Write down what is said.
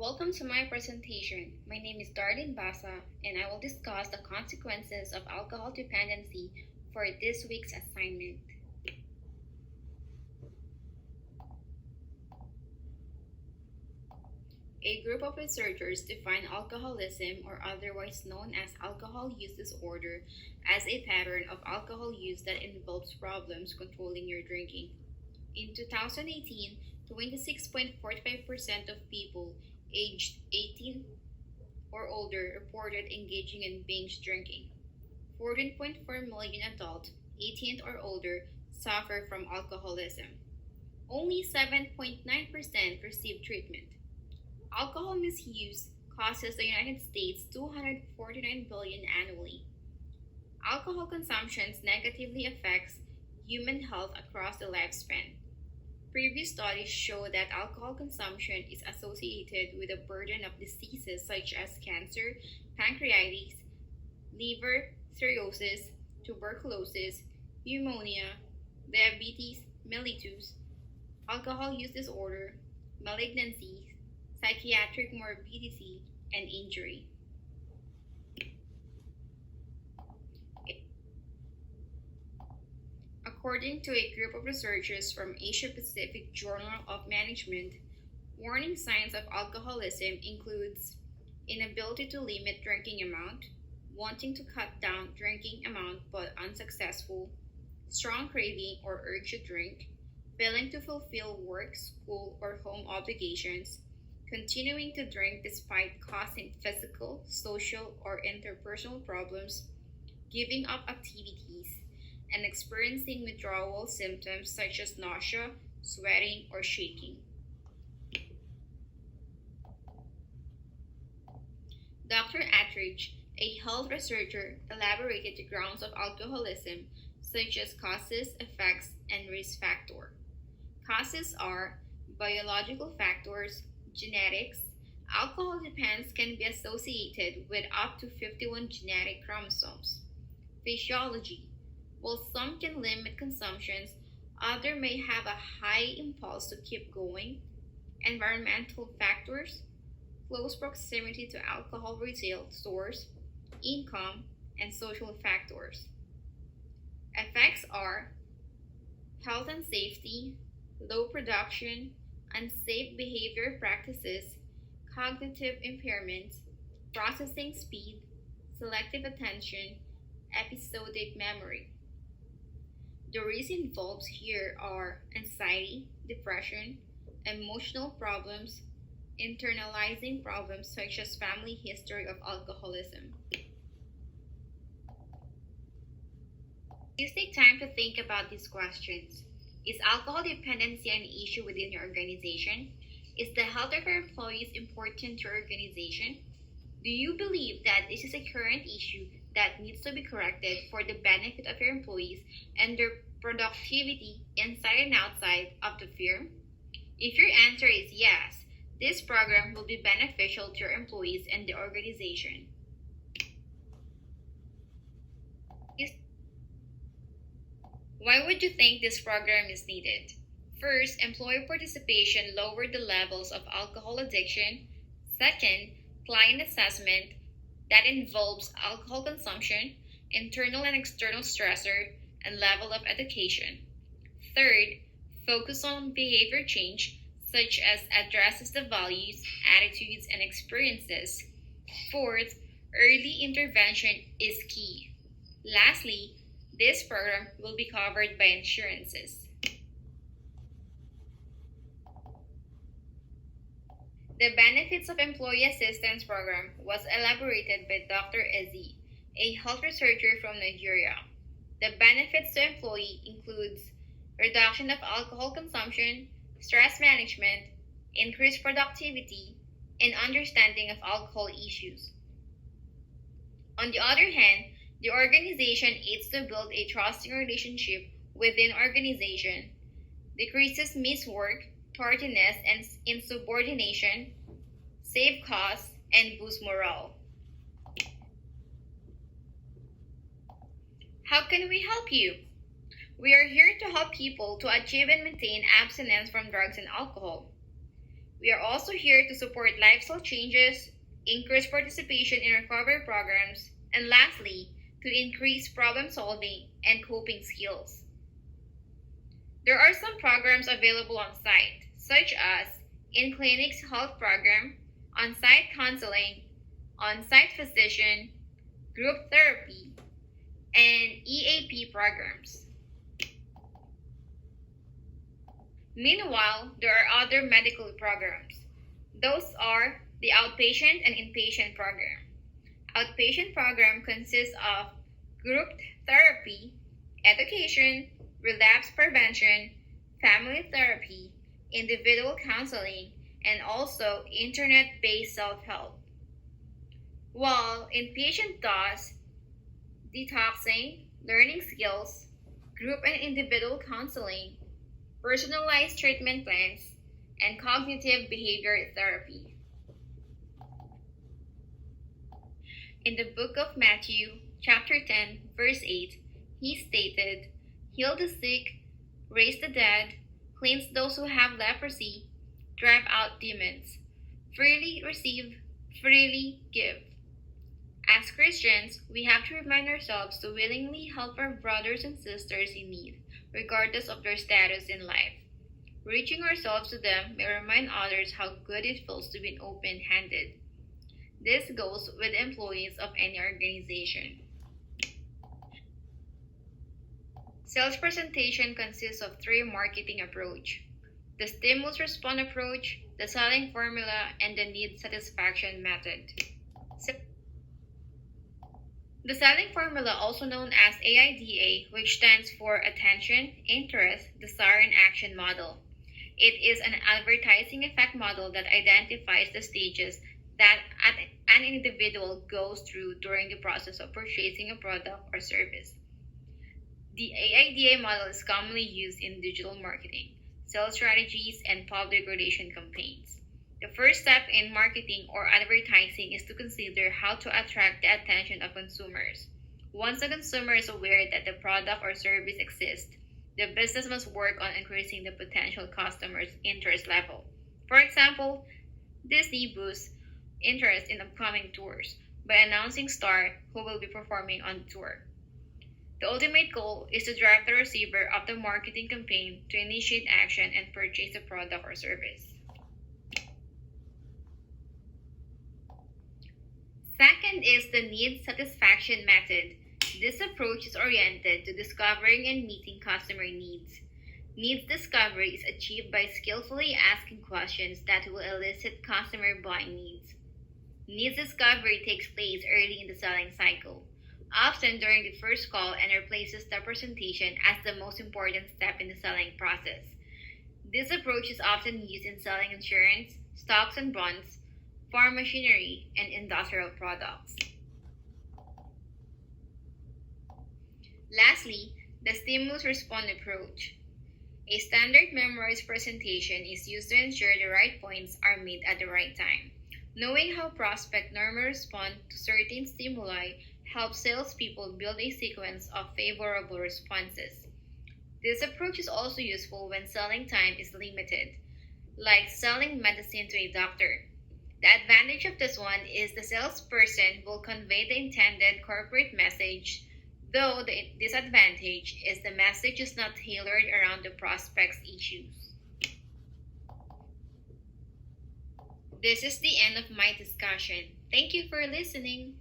Welcome to my presentation. My name is Darlene Basa, and I will discuss the consequences of alcohol dependency for this week's assignment. A group of researchers define alcoholism, or otherwise known as alcohol use disorder, as a pattern of alcohol use that involves problems controlling your drinking. In 2018, 26.45% of people aged 18 or older reported engaging in binge drinking. 14.4 million adults 18 or older suffer from alcoholism. Only 7.9% receive treatment. Alcohol misuse costs the United States $249 billion annually. Alcohol consumption negatively affects human health across the lifespan. Previous studies show that alcohol consumption is associated with a burden of diseases such as cancer, pancreatitis, liver cirrhosis, tuberculosis, pneumonia, diabetes mellitus, alcohol use disorder, malignancies, psychiatric morbidity, and injury. According to a group of researchers from Asia Pacific Journal of Management, warning signs of alcoholism includes inability to limit drinking amount, wanting to cut down drinking amount but unsuccessful, strong craving or urge to drink, failing to fulfill work, school, or home obligations, continuing to drink despite causing physical, social, or interpersonal problems, giving up activities, and experiencing withdrawal symptoms such as nausea, sweating, or shaking. Dr. Attridge, a health researcher, elaborated the grounds of alcoholism, such as causes, effects, and risk factor. Causes are biological factors, genetics. Alcohol dependence can be associated with up to 51 genetic chromosomes. Physiology. While some can limit consumptions, others may have a high impulse to keep going. Environmental factors, close proximity to alcohol retail stores, income, and social factors. Effects are health and safety, low production, unsafe behavior practices, cognitive impairment, processing speed, selective attention, episodic memory. The risks involved here are anxiety, depression, emotional problems, internalizing problems such as family history of alcoholism. Please take time to think about these questions. Is alcohol dependency an issue within your organization? Is the health of your employees important to your organization? Do you believe that this is a current issue that needs to be corrected for the benefit of your employees and their productivity inside and outside of the firm? If your answer is yes, this program will be beneficial to your employees and the organization. Why would you think this program is needed? First, employee participation lowered the levels of alcohol addiction. Second, client assessment that involves alcohol consumption, internal and external stressor, and level of education. Third, focus on behavior change, such as addresses the values, attitudes, and experiences. Fourth, early intervention is key. Lastly, this program will be covered by insurances. The benefits of Employee Assistance Program was elaborated by Dr. Ezi, a health researcher from Nigeria. The benefits to employee includes reduction of alcohol consumption, stress management, increased productivity, and understanding of alcohol issues. On the other hand, the organization aids to build a trusting relationship within organization, decreases missed work, tardiness, and insubordination, save costs, and boost morale. How can we help you? We are here to help people to achieve and maintain abstinence from drugs and alcohol. We are also here to support lifestyle changes, increase participation in recovery programs, and lastly, to increase problem solving and coping skills. There are some programs available on site, such as in-clinics health program, on-site counseling, on-site physician, group therapy, and EAP programs. Meanwhile, there are other medical programs. Those are the outpatient and inpatient program. Outpatient program consists of group therapy, education, relapse prevention, family therapy, individual counseling, and also internet-based self-help. While inpatient does detoxing, learning skills, group and individual counseling, personalized treatment plans, and cognitive behavior therapy. In the book of Matthew, chapter 10, verse 8, he stated, "Heal the sick, raise the dead, cleanse those who have leprosy, drive out demons. Freely receive, freely give." As Christians, we have to remind ourselves to willingly help our brothers and sisters in need, regardless of their status in life. Reaching ourselves to them may remind others how good it feels to be open-handed. This goes with employees of any organization. Sales presentation consists of three marketing approach: the stimulus response approach, the selling formula, and the need satisfaction method. The selling formula, also known as AIDA, which stands for Attention, Interest, Desire, and Action Model. It is an advertising effect model that identifies the stages that an individual goes through during the process of purchasing a product or service. The AIDA model is commonly used in digital marketing, sales strategies, and public relation campaigns. The first step in marketing or advertising is to consider how to attract the attention of consumers. Once the consumer is aware that the product or service exists, the business must work on increasing the potential customer's interest level. For example, Disney boosts interest in upcoming tours by announcing stars who will be performing on the tour. The ultimate goal is to drive the receiver of the marketing campaign to initiate action and purchase the product or service. Second is the need satisfaction method. This approach is oriented to discovering and meeting customer needs. Needs discovery is achieved by skillfully asking questions that will elicit customer buying needs. Needs discovery takes place early in the selling cycle, often during the first call, and replaces the presentation as the most important step in the selling process. This approach is often used in selling insurance, stocks and bonds, farm machinery, and industrial products. Lastly, the stimulus response approach. A standard memorized presentation is used to ensure the right points are made at the right time. Knowing how prospects normally respond to certain stimuli helps salespeople build a sequence of favorable responses. This approach is also useful when selling time is limited, like selling medicine to a doctor. The advantage of this one is the salesperson will convey the intended corporate message, though the disadvantage is the message is not tailored around the prospect's issues. This is the end of my discussion. Thank you for listening.